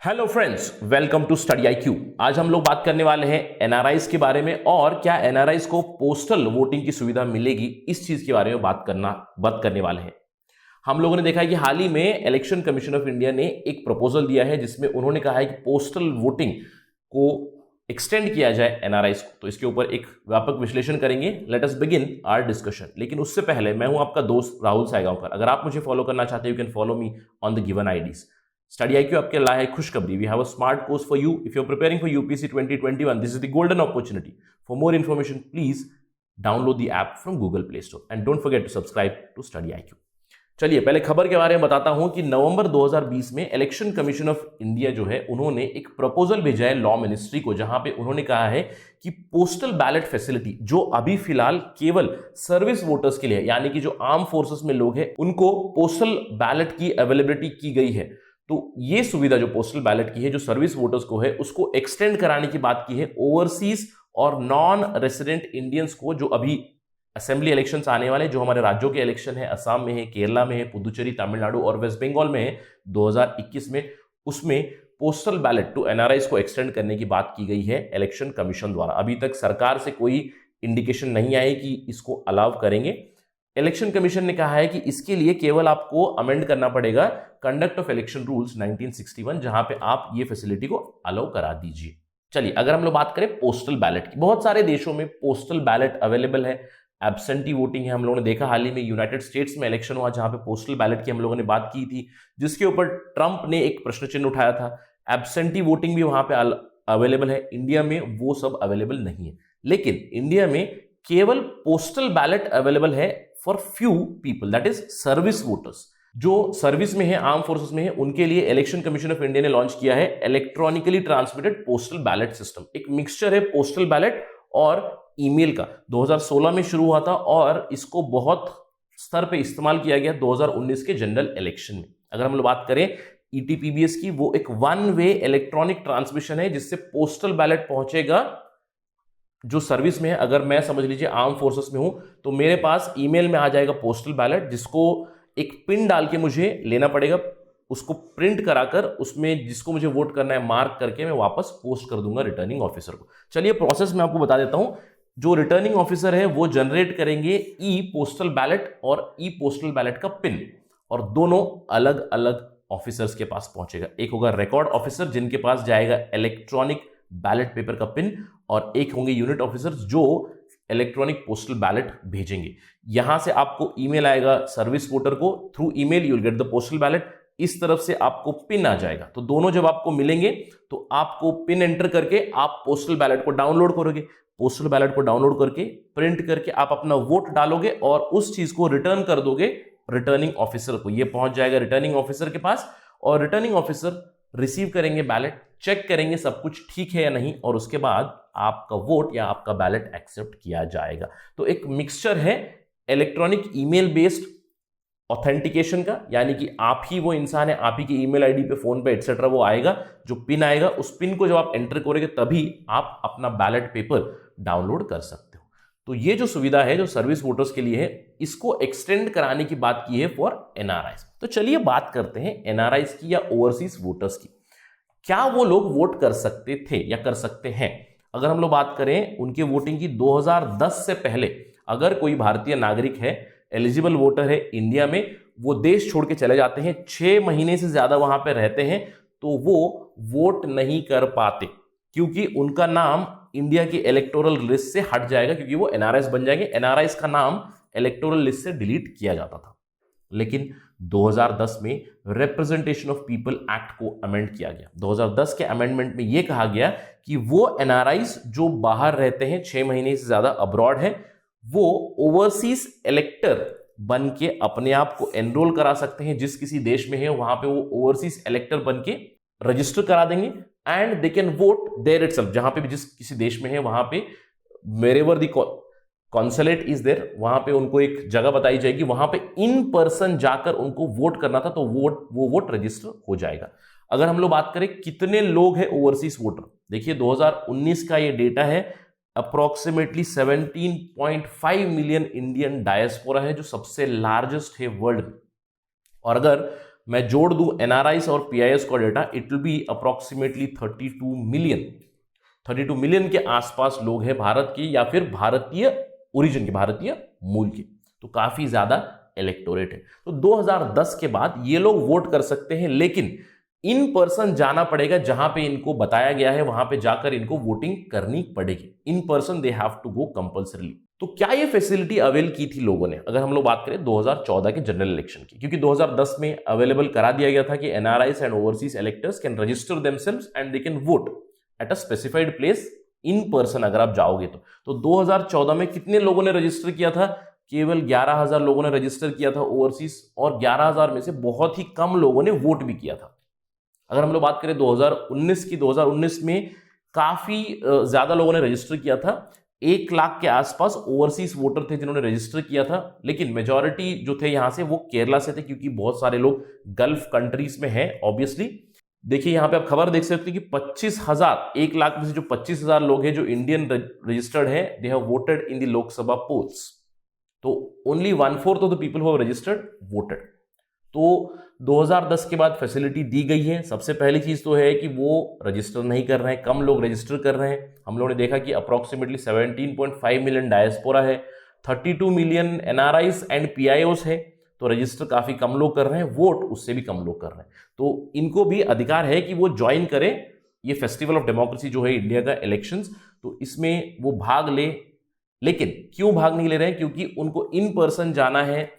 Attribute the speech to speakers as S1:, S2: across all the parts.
S1: Hello friends, welcome to study IQ। आज हम लोग बात करने वाले हैं एनआरआईज के बारे में और क्या एनआरआईज को पोस्टल वोटिंग की सुविधा मिलेगी, इस चीज के बारे में बात करने वाले हैं। हम लोगों ने देखा है कि हाल ही में इलेक्शन कमीशन ऑफ इंडिया ने एक प्रपोजल दिया है जिसमें उन्होंने कहा है कि पोस्टल वोटिंग को एक्सटेंड किया जाए एनआरआईज को। तो इसके ऊपर एक व्यापक विश्लेषण करेंगे। Let us begin our discussion. लेकिन उससे पहले मैं हूं आपका दोस्त राहुल सायगांवकर। अगर आप मुझे फॉलो करना चाहते हो, you can follow me on the given IDs. Study IQ आपके लाए है खुशखबरी। We have a smart course for you if you are preparing for UPSC 2021। This is the golden opportunity. For more information please download the app from Google Play Store and don't forget to subscribe to study IQ। चलिए पहले खबर के बारे में बताता हूं कि नवंबर 2020 में इलेक्शन कमीशन ऑफ इंडिया जो है उन्होंने एक प्रपोजल भेजा है लॉ मिनिस्ट्री को, जहां पे उन्होंने कहा है कि पोस्टल बैलेट फैसिलिटी जो अभी फिलहाल केवल सर्विस वोटर्स के लिए है, यानी कि जो आर्म फोर्सेस में लोग हैं उनको पोस्टल बैलेट की अवेलेबिलिटी की गई है। तो ये सुविधा जो पोस्टल बैलेट की है, जो सर्विस वोटर्स को है, उसको एक्सटेंड कराने की बात की है ओवरसीज और नॉन रेसिडेंट इंडियंस को। जो अभी असेंबली इलेक्शंस आने वाले, जो हमारे राज्यों के इलेक्शन है, असम में है, केरला में है, पुदुचेरी, तमिलनाडु और वेस्ट बंगाल में है 2021 में, उसमें पोस्टल बैलेट टू एनआरआईज को एक्सटेंड करने की बात की गई है इलेक्शन कमीशन द्वारा। अभी तक सरकार से कोई इंडिकेशन नहीं आई कि इसको अलाउ करेंगे। इलेक्शन कमीशन ने कहा है कि इसके लिए केवल आपको अमेंड करना पड़ेगा कंडक्ट ऑफ इलेक्शन रूल्स 1961, जहां पे आप ये फैसिलिटी को अलाउ करा दीजिए। चलिए अगर हम लोग बात करें पोस्टल बैलेट की, बहुत सारे देशों में पोस्टल बैलेट अवेलेबल है। एब्सेंटी वोटिंग है, हम लोगों ने देखा हाल ही में यूनाइटेड स्टेट्स में इलेक्शन हुआ जहां पे पोस्टल बैलेट की हम लोगों ने बात की थी, जिसके ऊपर ट्रंप ने एक प्रश्न चिन्ह उठाया था। एब्सेंटी वोटिंग भी वहां पे अवेलेबल है। इंडिया में वो सब अवेलेबल नहीं है, लेकिन इंडिया में केवल पोस्टल बैलेट अवेलेबल है for few people, that is service voters. जो सर्विस में है, आर्म फोर्सेस में है, उनके लिए इलेक्शन कमीशन ऑफ इंडिया ने लॉन्च किया है electronically transmitted postal ballot system. एक मिक्सचर है पोस्टल बैलेट और ईमेल का। 2016 में शुरू हुआ था और इसको बहुत स्तर पे इस्तेमाल किया गया 2019 के जनरल इलेक्शन में। अगर हम लोग बात करें ETPBS की, वो एक वन वे इलेक्ट्रॉनिक ट्रांसमिशन है जिससे पोस्टल बैलेट पहुंचेगा जो सर्विस में है। अगर मैं समझ लीजिए आर्म फोर्सेस में हूं तो मेरे पास ईमेल में आ जाएगा पोस्टल बैलेट, जिसको एक पिन डाल के मुझे लेना पड़ेगा। उसको प्रिंट कराकर उसमें जिसको मुझे वोट करना है मार्क करके मैं वापस पोस्ट कर दूंगा रिटर्निंग ऑफिसर को। चलिए प्रोसेस मैं आपको बता देता हूं। जो रिटर्निंग ऑफिसर है वो जनरेट करेंगे ई पोस्टल बैलेट और ई पोस्टल बैलेट का पिन, और दोनों अलग अलग ऑफिसर्स के पास पहुंचेगा। एक होगा रिकॉर्ड ऑफिसर जिनके पास जाएगा इलेक्ट्रॉनिक बैलेट पेपर का पिन, और एक होंगे यूनिट ऑफिसर्स जो इलेक्ट्रॉनिक पोस्टल बैलेट भेजेंगे। यहां से आपको ईमेल आएगा सर्विस वोटर को, through email you will get the postal ballot. इस तरफ से आपको पिन आ जाएगा। तो दोनों जब आपको मिलेंगे तो आपको पिन एंटर करके आप पोस्टल बैलेट को डाउनलोड करोगे। पोस्टल बैलेट को डाउनलोड करके प्रिंट करके आप अपना वोट डालोगे और उस चीज को रिटर्न कर दोगे रिटर्निंग ऑफिसर को। ये पहुंच जाएगा रिटर्निंग ऑफिसर के पास, और रिटर्निंग ऑफिसर रिसीव करेंगे बैलेट, चेक करेंगे सब कुछ ठीक है या नहीं, और उसके बाद आपका वोट या आपका बैलेट एक्सेप्ट किया जाएगा। तो एक मिक्सचर है इलेक्ट्रॉनिक ईमेल बेस्ड ऑथेंटिकेशन का, यानी कि आप ही वो इंसान है, आप ही की ईमेल आईडी पे, फोन पे एटसेट्रा वो आएगा, जो पिन आएगा उस पिन को जब आप एंटर करोगे तभी आप अपना बैलेट पेपर डाउनलोड कर सकते हो। तो ये जो सुविधा है जो सर्विस वोटर्स के लिए है, इसको एक्सटेंड कराने की बात की है फॉर एनआरआईज। तो चलिए बात करते हैं एनआरआईज की या ओवरसीज वोटर्स की। क्या वो लोग वोट कर सकते थे या कर सकते हैं? अगर हम लोग बात करें उनके वोटिंग की, 2010 से पहले अगर कोई भारतीय नागरिक है, एलिजिबल वोटर है इंडिया में, वो देश छोड़ के चले जाते हैं, 6 महीने से ज्यादा वहां पे रहते हैं, तो वो वोट नहीं कर पाते, क्योंकि उनका नाम इंडिया की इलेक्टोरल लिस्ट से हट जाएगा, क्योंकि वो एनआरआईज बन जाएंगे। एनआरआईज का नाम इलेक्टोरल लिस्ट से डिलीट किया जाता था। लेकिन 2010 में रिप्रेजेंटेशन ऑफ पीपल एक्ट को अमेंड किया गया। 2010 के अमेंडमेंट में यह कहा गया कि वो एनआरआईज जो बाहर रहते हैं, 6 महीने से ज्यादा अब्रॉड है, वो ओवरसीज इलेक्टर बन के अपने आप को एनरोल करा सकते हैं। जिस किसी देश में है वहां पे वो ओवरसीज इलेक्टर बन के रजिस्टर करा देंगे, and they can vote there itself. जहां पे भी जिस किसी देश में है वहां पे wherever the consulate is there, वहां पे उनको एक जगह बताई जाएगी, वहां पे इन पर्सन जाकर उनको वोट करना था, तो वो वोट रजिस्टर हो जाएगा। अगर हम लोग बात करें कितने लोग हैं ओवरसीज वोटर, देखिए 2019 का ये डेटा है, अप्रोक्सीमेटली 17.5 मिलियन इंडियन डायस्पोरा है, जो सबसे लार्जेस्ट है वर्ल्ड में। और अगर मैं जोड़ दूं एनआरआईस और पीआईएस का data, it will be approximately 32 million के आसपास लोग हैं भारत के या फिर भारतीय ओरिजिन के, भारतीय मूल के। तो काफी ज्यादा इलेक्टोरेट है। तो 2010 के बाद ये लोग वोट कर सकते हैं, लेकिन इन पर्सन जाना पड़ेगा, जहां पे इनको बताया गया है वहां पे जाकर इनको वोटिंग करनी पड़ेगी। In person they have to go compulsorily. तो क्या ये फैसिलिटी अवेल की थी लोगों ने? अगर हम लोग बात करें 2014 के जनरल इलेक्शन की, क्योंकि 2010 में अवेलेबल करा दिया गया था कि NRIs and overseas electors can register themselves and they can vote at a specified place in person. अगर आप जाओगे तो 2014 में कितने लोगों ने रजिस्टर किया था? केवल 11,000 लोगों ने रजिस्टर किया था ओवरसीज, और 11,000 में से बहुत ही कम लोगों ने वोट भी किया था। अगर हम लोग बात करें 2019 की, 2019 में काफी ज्यादा लोगों ने रजिस्टर किया था। 1 लाख के आसपास ओवरसीज वोटर थे जिन्होंने रजिस्टर किया था, लेकिन मेजॉरिटी जो थे यहां से वो केरला से थे, क्योंकि बहुत सारे लोग गल्फ कंट्रीज में हैं ऑब्वियसली। देखिए यहां पे आप खबर देख सकते हैं कि 25,000, 1 लाख में से जो 25,000 लोग हैं जो इंडियन रजिस्टर्ड है, they have voted in the Lok Sabha polls. तो only 1/4 of the people who have registered voted. तो 2010 के बाद फैसिलिटी दी गई है। सबसे पहली चीज तो है कि वो रजिस्टर नहीं कर रहे हैं, कम लोग रजिस्टर कर रहे हैं। हम लोगों ने देखा कि अप्रोक्सीमेटली 17.5 मिलियन डायस्पोरा है, 32 मिलियन एनआरआईस एंड पीआईओस है, तो रजिस्टर काफी कम लोग कर रहे हैं, वोट उससे भी कम लोग कर रहे हैं। तो इनको भी अधिकार है कि वो ज्वाइन करें ये फेस्टिवल ऑफ डेमोक्रेसी जो है इंडिया का इलेक्शंस, तो इसमें वो भाग ले। लेकिन क्यों भाग नहीं ले रहे हैं? क्योंकि उनको इन पर्सन जाना है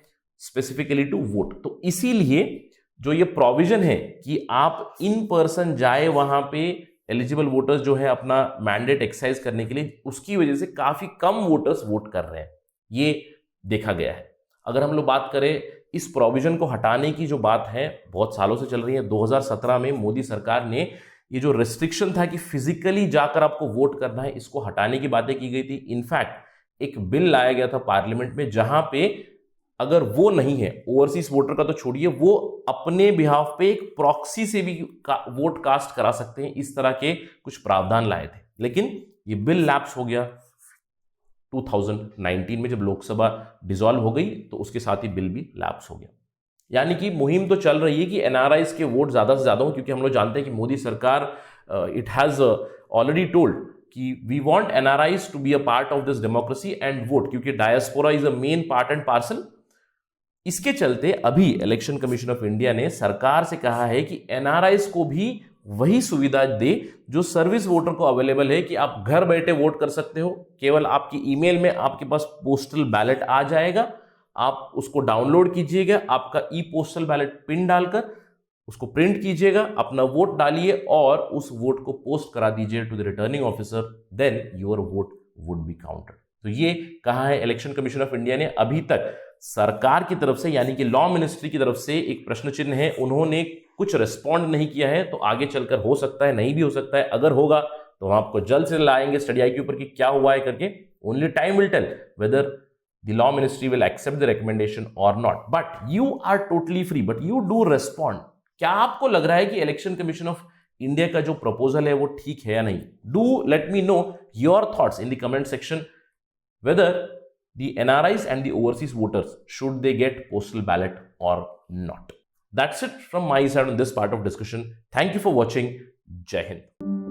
S1: स्पेसिफिकली टू वोट। तो इसीलिए जो ये प्रोविजन है कि आप इन पर्सन जाए वहां पे एलिजिबल वोटर्स जो है अपना मैंडेट एक्सरसाइज करने के लिए, उसकी वजह से काफी कम वोटर्स वोट कर रहे हैं, ये देखा गया है। अगर हम लोग बात करें इस प्रोविजन को हटाने की, जो बात है बहुत सालों से चल रही है। 2017 में मोदी सरकार ने ये जो रिस्ट्रिक्शन था कि फिजिकली जाकर आपको वोट करना है, इसको हटाने की बातें की गई थी। इनफैक्ट एक बिल लाया गया था पार्लियामेंट में, जहां पे अगर वो नहीं है, ओवरसीज वोटर का तो छोड़िए, वो अपने बिहाफ पे एक प्रॉक्सी से भी वोट कास्ट करा सकते हैं। इस तरह के कुछ प्रावधान लाए थे, लेकिन ये बिल लैप्स हो गया 2019 में। जब लोकसभा डिसॉल्व हो गई तो उसके साथ ही बिल भी लैप्स हो गया। यानी कि मुहिम तो चल रही है कि एनआरआईस के वोट ज्यादा से ज्यादा हो, क्योंकि हम लोग जानते हैं कि मोदी सरकार इट हैज ऑलरेडी टोल्ड कि we want NRIs to be a part of this democracy and vote, क्योंकि diaspora is a main part and parcel. इसके चलते अभी इलेक्शन कमीशन ऑफ इंडिया ने सरकार से कहा है कि एनआरआईस को भी वही सुविधा दे जो सर्विस वोटर को अवेलेबल है, कि आप घर बैठे वोट कर सकते हो। केवल आपकी ईमेल में आपके पास पोस्टल बैलेट आ जाएगा, आप उसको डाउनलोड कीजिएगा, आपका ई पोस्टल बैलेट पिन डालकर उसको प्रिंट कीजिएगा, अपना वोट डालिए और उस वोट को पोस्ट करा दीजिए to the returning officer, then your vote would be counted. तो ये कहा है इलेक्शन कमीशन ऑफ इंडिया ने। अभी तक सरकार की तरफ से, यानी कि लॉ मिनिस्ट्री की तरफ से एक प्रश्न चिन्ह है, उन्होंने कुछ रिस्पॉन्ड नहीं किया है। तो आगे चलकर हो सकता है, नहीं भी हो सकता है। अगर होगा तो हम आपको जल्द से लाएंगे स्टडी आई के ऊपर कि क्या हुआ है करके। Only time will tell whether the law ministry will accept the recommendation और not, but you are totally free, but you do respond. क्या आपको लग रहा है कि इलेक्शन कमीशन ऑफ इंडिया का जो प्रपोजल है वो ठीक है या नहीं? Do let me know your thoughts in the comment section, whether the NRIs and the overseas voters, should they get postal ballot or not. That's it from my side on this part of discussion. Thank you for watching. Jai Hind.